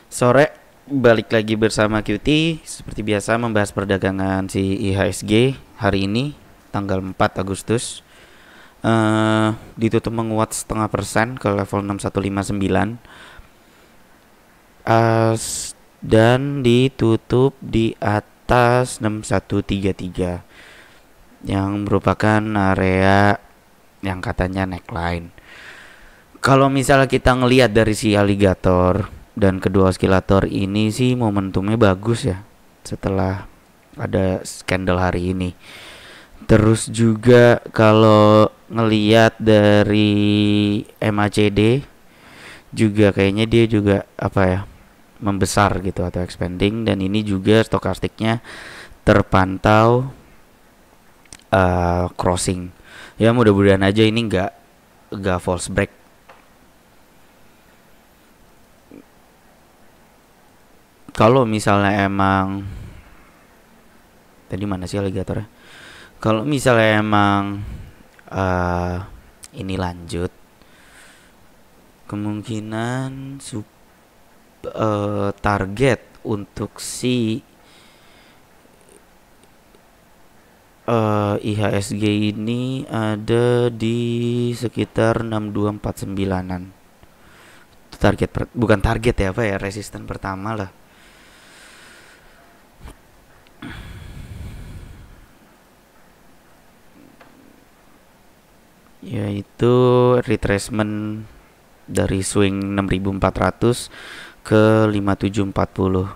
Sore balik lagi bersama QT seperti biasa membahas perdagangan si IHSG hari ini tanggal 4 Agustus. Ditutup menguat 0,5% ke level 6159 dan ditutup di atas 6133 yang merupakan area yang katanya neckline. Kalau misalnya kita ngelihat dari si aligator dan kedua oskilator ini sih momentumnya bagus ya setelah ada skandal hari ini. Terus juga kalau ngelihat dari MACD juga kayaknya dia juga apa ya membesar gitu atau expanding, dan ini juga stokastiknya terpantau crossing. Ya mudah-mudahan aja ini nggak false break. Kalau misalnya emang tadi mana sih aligatornya? Kalau misalnya emang uh, ini lanjut, kemungkinan target untuk si IHSG ini ada di sekitar 6249-an. Target bukan target ya, apa ya, resisten pertama lah. Yaitu retracement dari swing 6400 ke 5740.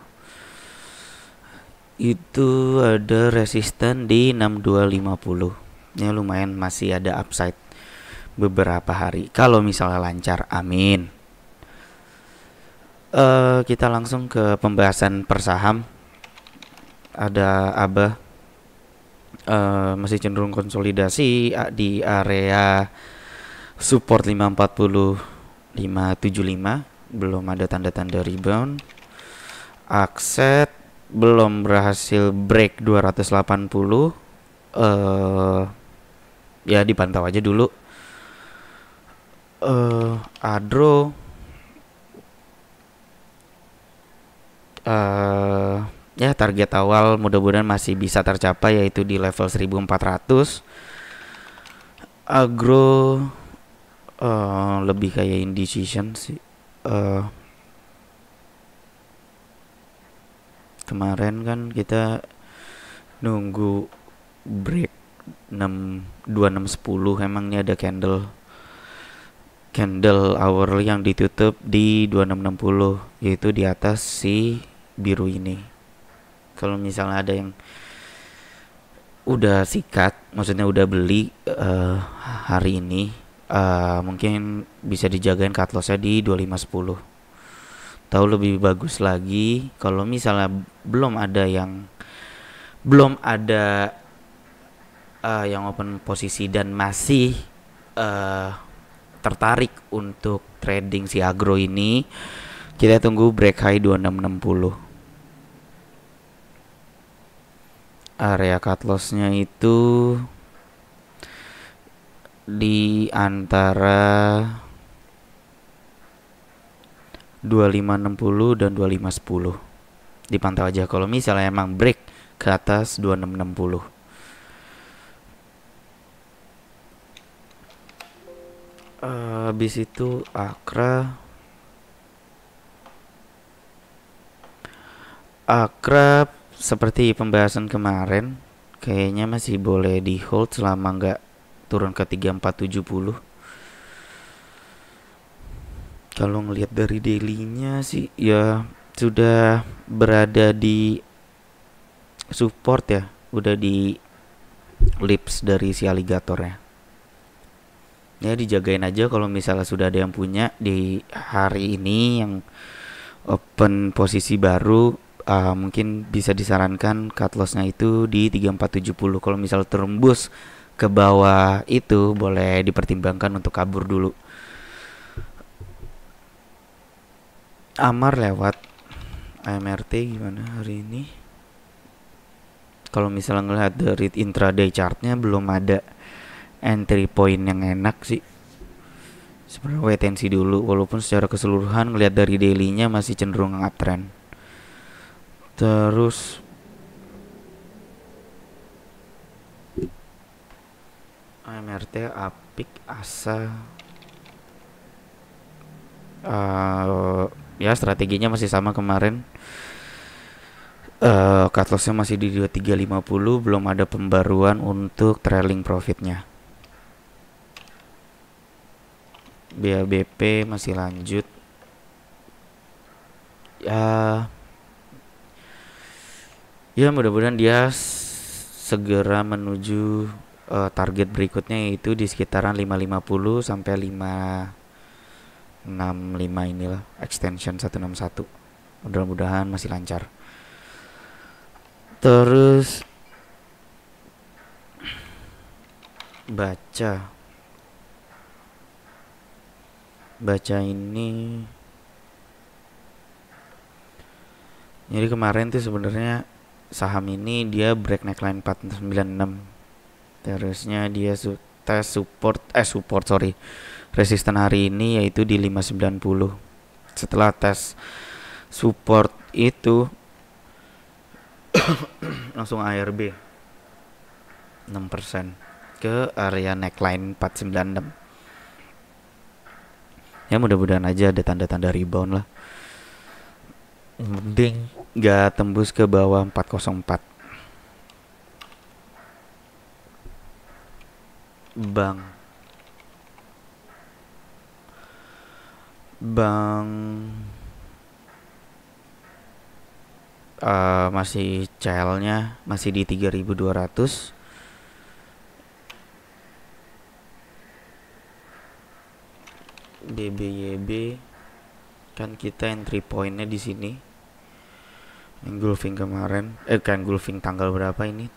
Itu ada resisten di 6250. Ya lumayan masih ada upside beberapa hari kalau misalnya lancar, amin. Kita langsung ke pembahasan per saham. Ada ABA masih cenderung konsolidasi di area support 540 575, belum ada tanda-tanda rebound. Akset belum berhasil break 280, ya dipantau aja dulu. Adro ya target awal mudah-mudahan masih bisa tercapai, yaitu di level 1400. Agro lebih kayak indecision sih. Kemarin kan kita nunggu break 2610, emang ini ada candle hourly yang ditutup di 2660, yaitu di atas si biru ini. Kalau misalnya ada yang udah sikat, maksudnya udah beli hari ini, mungkin bisa dijagain cut lossnya di 2510. Tahu lebih bagus lagi kalau misalnya belum ada yang open posisi dan masih tertarik untuk trading si agro ini, kita tunggu break high 2660. Area cut lossnya itu di antara 2560 dan 2510. Dipantau aja kalau misalnya emang break ke atas 2660. Habis itu Akra seperti pembahasan kemarin kayaknya masih boleh di hold selama nggak turun ke 3470. Kalau ngelihat dari daily-nya sih ya sudah berada di support ya, udah di lips dari si aligatornya. Ya dijagain aja kalau misalnya sudah ada yang punya di hari ini yang open posisi baru, mungkin bisa disarankan cut lossnya itu di 3470. Kalau misal tembus ke bawah itu boleh dipertimbangkan untuk kabur dulu. Amar lewat AMRT gimana hari ini? Kalau misalnya ngelihat dari intraday chartnya belum ada entry point yang enak sih. Sebenarnya wait and see dulu, walaupun secara keseluruhan ngelihat dari dailynya masih cenderung uptrend. Terus AMRT, Apik, Asa, ya strateginya masih sama kemarin. Cut lossnya masih di 2350, belum ada pembaruan untuk trailing profitnya. BABP masih lanjut. Ya mudah-mudahan dia segera menuju target berikutnya, yaitu di sekitaran 550 sampai 565 inilah, extension 161. Mudah-mudahan masih lancar. Terus baca ini, jadi kemarin tuh sebenarnya saham ini dia break neckline 496, terusnya dia tes support resisten hari ini yaitu di 590. Setelah tes support itu langsung ARB 6% ke area neckline 496. Ya mudah-mudahan aja ada tanda-tanda rebound lah. Mending gak tembus ke bawah 404. Bank masih CL-nya masih di 3200. BBYB kan kita entry pointnya di sini. Engulfing kemarin, engulfing tanggal berapa ini?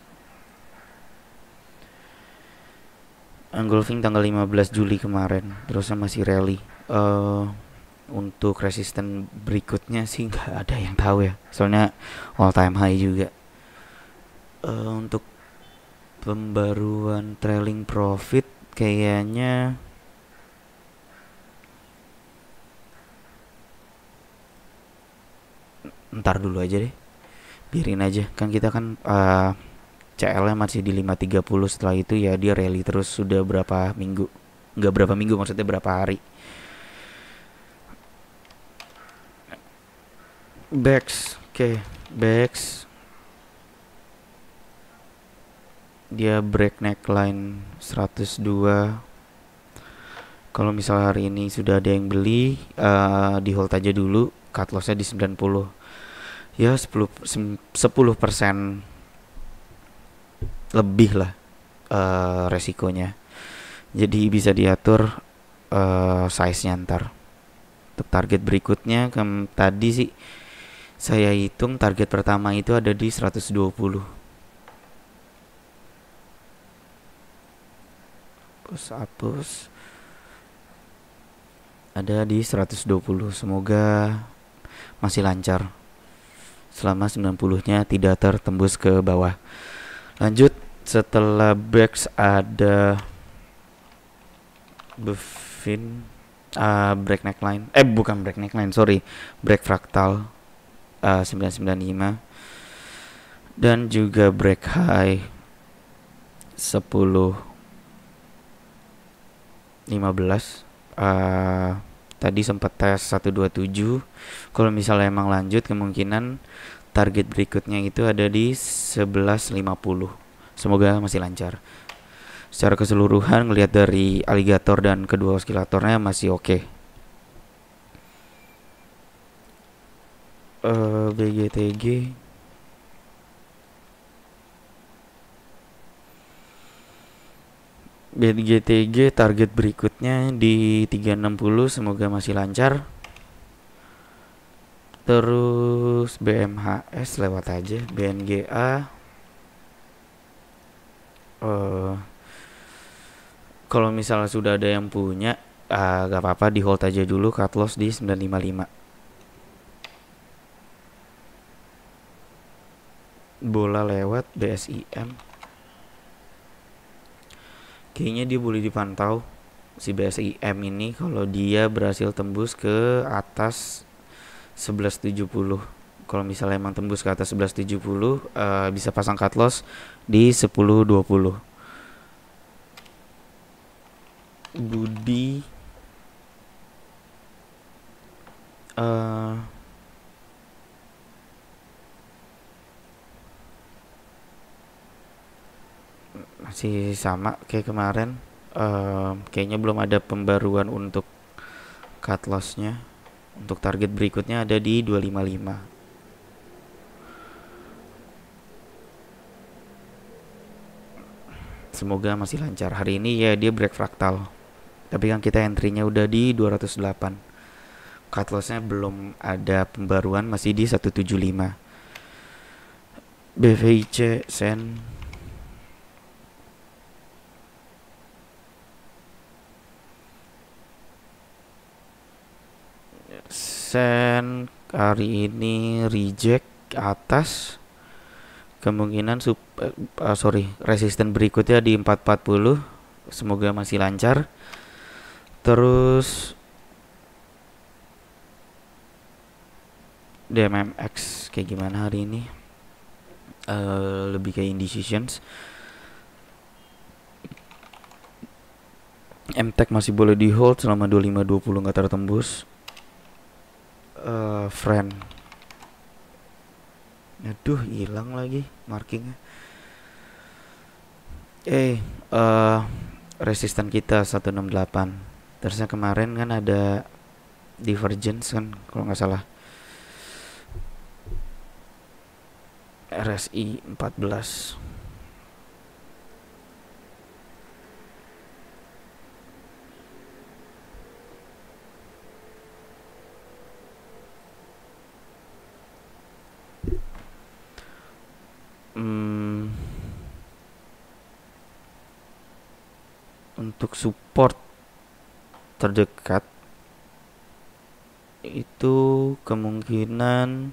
Engulfing tanggal 15 Juli kemarin, terusnya masih rally. Untuk resisten berikutnya sih nggak ada yang tahu ya, soalnya all time high juga. Untuk pembaruan trailing profit kayaknya ntar dulu aja deh, biarin aja, kan kita kan CL-nya masih di 530. Setelah itu ya dia rally terus sudah berapa minggu, nggak berapa minggu, maksudnya berapa hari. Bex, oke, Bex dia break neckline 102. Kalau misal hari ini sudah ada yang beli, di hold aja dulu, cut lossnya di 90. Ya 10% lebih lah resikonya. Jadi bisa diatur size-nya ntar. Untuk target berikutnya tadi sih saya hitung target pertama itu ada di 120. Hapus. Ada di 120. Semoga masih lancar selama 90-nya tidak tertembus ke bawah. Lanjut, setelah Bex ada Bevin, break neckline, bukan break neckline, sorry, break fractal 995, dan juga break high 10.15. Tadi sempat tes 127. Kalau misalnya emang lanjut, kemungkinan target berikutnya itu ada di 11.50. Semoga masih lancar. Secara keseluruhan ngelihat dari aligator dan kedua oskilatornya masih oke. BGTG BGTG target berikutnya di 360, semoga masih lancar. Terus BMHS lewat aja. BNGA kalau misalnya sudah ada yang punya, gak apa-apa di hold aja dulu, cut loss di 955. Bola lewat BSIM, kayaknya dia boleh dipantau. si BSIM ini kalau dia berhasil tembus ke atas 1170. Kalau misalnya emang tembus ke atas 1170, bisa pasang cut loss di 1020. Budi masih sama kayak kemarin. Kayaknya belum ada pembaruan untuk cut lossnya. Untuk target berikutnya ada di 255. Semoga masih lancar. Hari ini ya dia break fraktal. Tapi kan kita entry-nya udah di 208. Cut loss-nya belum ada pembaruan, masih di 175. BVIC Sen hari ini reject atas, kemungkinan resisten berikutnya di 440. Semoga masih lancar. Terus DMMX kayak gimana hari ini? Lebih kayak indecisions. MTech masih boleh di hold selama 25-20 nggak tertembus. Friend, aduh hilang lagi markingnya. Resisten kita 168. Terusnya kemarin kan ada divergence kan kalau nggak salah. RSI 14. Untuk support terdekat itu kemungkinan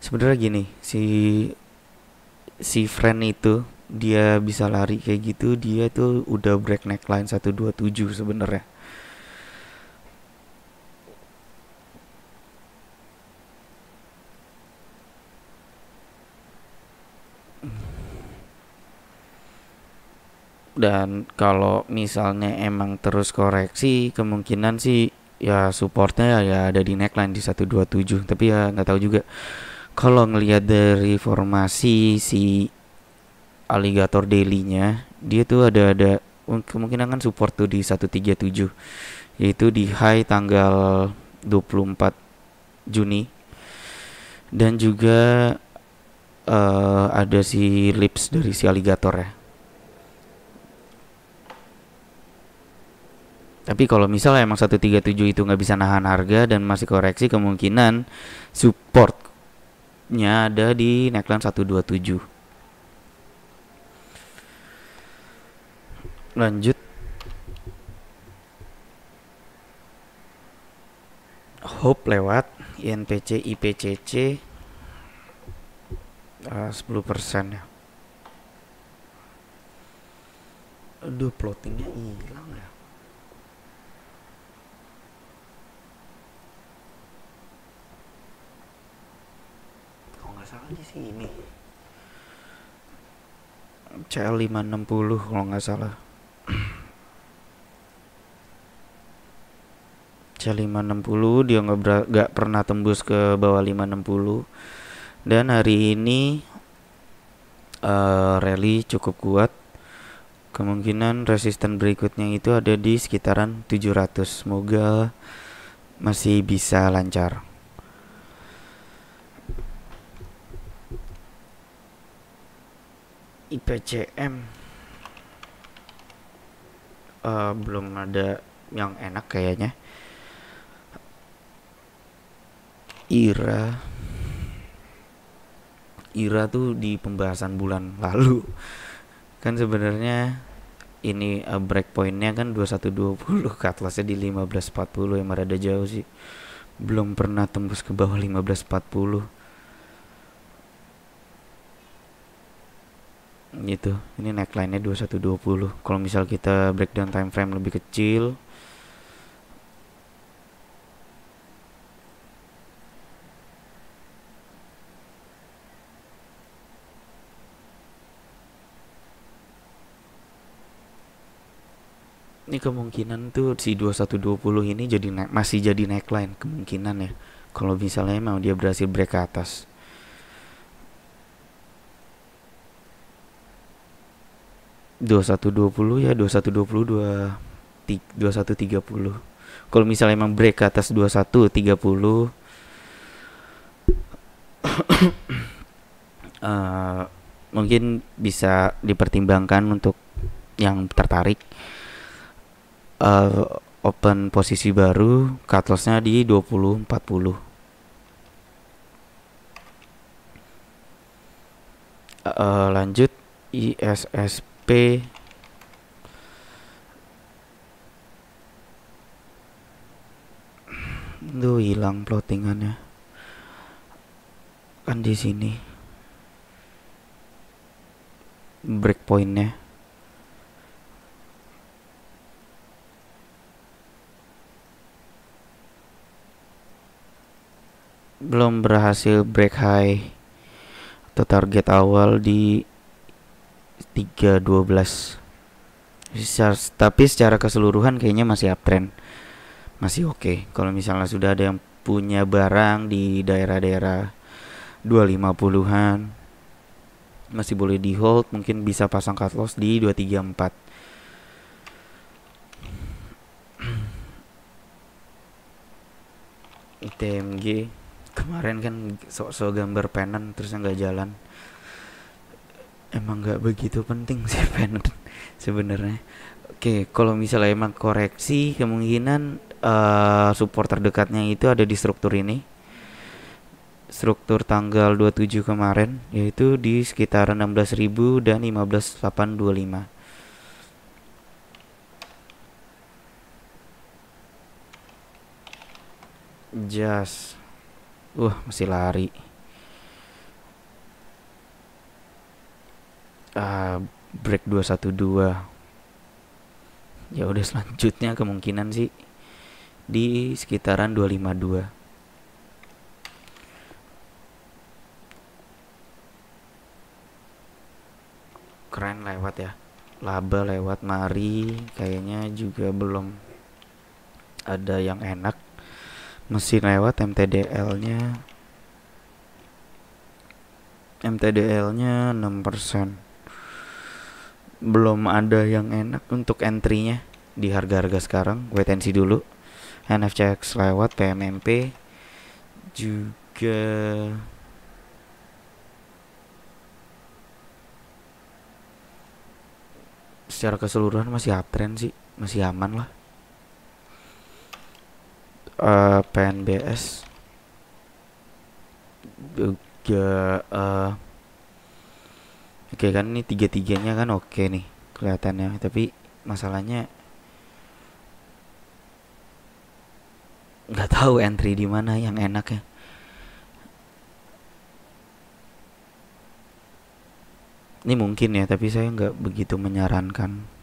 sebenarnya gini, si friend itu dia bisa lari kayak gitu, dia tuh udah break neckline 127 sebenarnya. Dan kalau misalnya emang terus koreksi, kemungkinan sih ya supportnya ya ada di neckline di 127. Tapi ya nggak tahu juga. Kalau ngelihat dari formasi si alligator daily-nya, dia tuh ada kemungkinan kan support tuh di 137, yaitu di high tanggal 24 Juni. Dan juga ada si lips dari si alligator ya. Tapi kalau misalnya emang 137 itu nggak bisa nahan harga dan masih koreksi, kemungkinan supportnya ada di neckline 127. Lanjut. Hope lewat INPC IPCC 10% ya. Aduh, plottingnya hilang ya. Salah di sini. CL 560 kalau nggak salah. CL 560 dia nggak pernah tembus ke bawah 560. Dan hari ini rally cukup kuat. Kemungkinan resisten berikutnya itu ada di sekitaran 700. Semoga masih bisa lancar. IPCM belum ada yang enak kayaknya. IRA tuh di pembahasan bulan lalu kan sebenarnya ini breakpointnya kan 2120, cut lossnya di 1540, yang rada jauh sih. Belum pernah tembus ke bawah 1540. gitu. Ini neckline-nya 2120. Kalau misal kita breakdown time frame lebih kecil, ini kemungkinan tuh si 2120 ini masih jadi neckline kemungkinan ya. Kalau misalnya emang dia berhasil break ke atas. 2120 ya, 2120 2130. Kalau misalnya emang break ke atas 2130, mungkin bisa dipertimbangkan untuk yang tertarik, open posisi baru, cut loss-nya di 2040. Lanjut ISSP. Tuh hilang plottingannya kan di sini breakpointnya. Belum berhasil break high atau target awal di 312. Tapi secara keseluruhan kayaknya masih uptrend, masih oke. Kalau misalnya sudah ada yang punya barang di daerah-daerah 250-an, masih boleh di hold, mungkin bisa pasang cut loss di 234. TMG kemarin kan sok-sok gambar pennant terus nggak jalan. Emang nggak begitu penting sih pennant sebenarnya. Oke, kalau misalnya emang koreksi, kemungkinan support terdekatnya itu ada di struktur ini. Struktur tanggal 27 kemarin, yaitu di sekitar 16.000 dan 15.825. Just masih lari. Break 212. Ya udah, selanjutnya kemungkinan sih di sekitaran 252. Keren lewat ya. Laba lewat, Mari kayaknya juga belum ada yang enak. Mesin lewat, MTDL-nya 6%. Belum ada yang enak untuk entry-nya di harga-harga sekarang. Wait and see dulu. NFCX lewat, PMMP juga secara keseluruhan masih uptrend sih, masih aman lah. PNBS juga oke kan, ini tiga-tiganya kan oke nih kelihatannya, tapi masalahnya nggak tahu entry di mana yang enak ya. Ini mungkin ya, tapi saya nggak begitu menyarankan.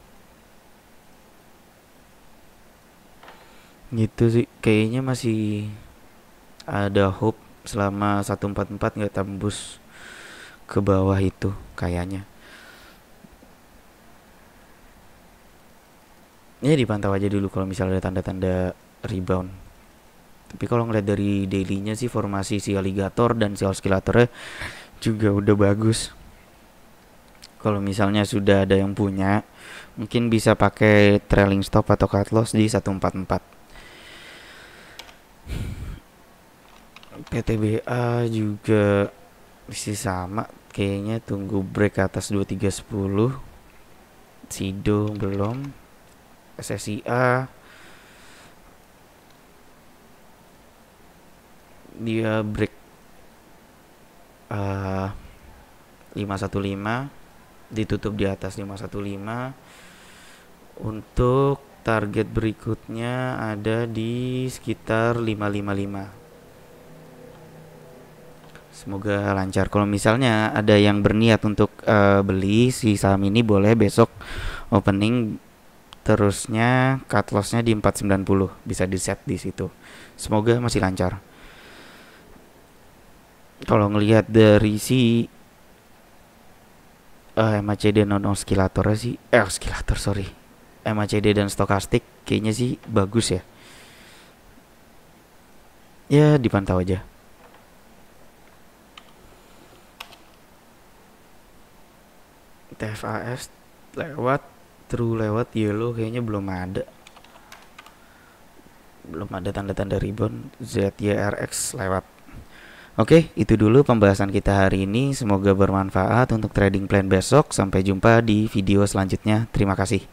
Gitu sih, kayaknya masih ada hope selama 144 nggak tembus ke bawah itu kayaknya. Ya dipantau aja dulu kalau misalnya ada tanda-tanda rebound. Tapi kalau ngeliat dari dailynya sih, formasi si alligator dan si oscillatornya juga udah bagus. Kalau misalnya sudah ada yang punya, mungkin bisa pakai trailing stop atau cut loss di 144. PTBA juga masih sama, kayaknya tunggu break ke atas 2310. Sido belum. SSIA dia break 515, ditutup di atas 515. Untuk target berikutnya ada di sekitar 555. Semoga lancar. Kalau misalnya ada yang berniat untuk beli si saham ini, boleh besok opening terusnya cut lossnya di 490, bisa di set di situ. Semoga masih lancar. Kalau ngelihat dari si MACD non oscillator sih, oscillator sorry, MACD dan stokastik kayaknya sih bagus ya. Ya dipantau aja. TFAS lewat, true lewat, yellow kayaknya belum ada tanda-tanda rebound. ZYRX lewat. Oke, itu dulu pembahasan kita hari ini. Semoga bermanfaat untuk trading plan besok. Sampai jumpa di video selanjutnya. Terima kasih.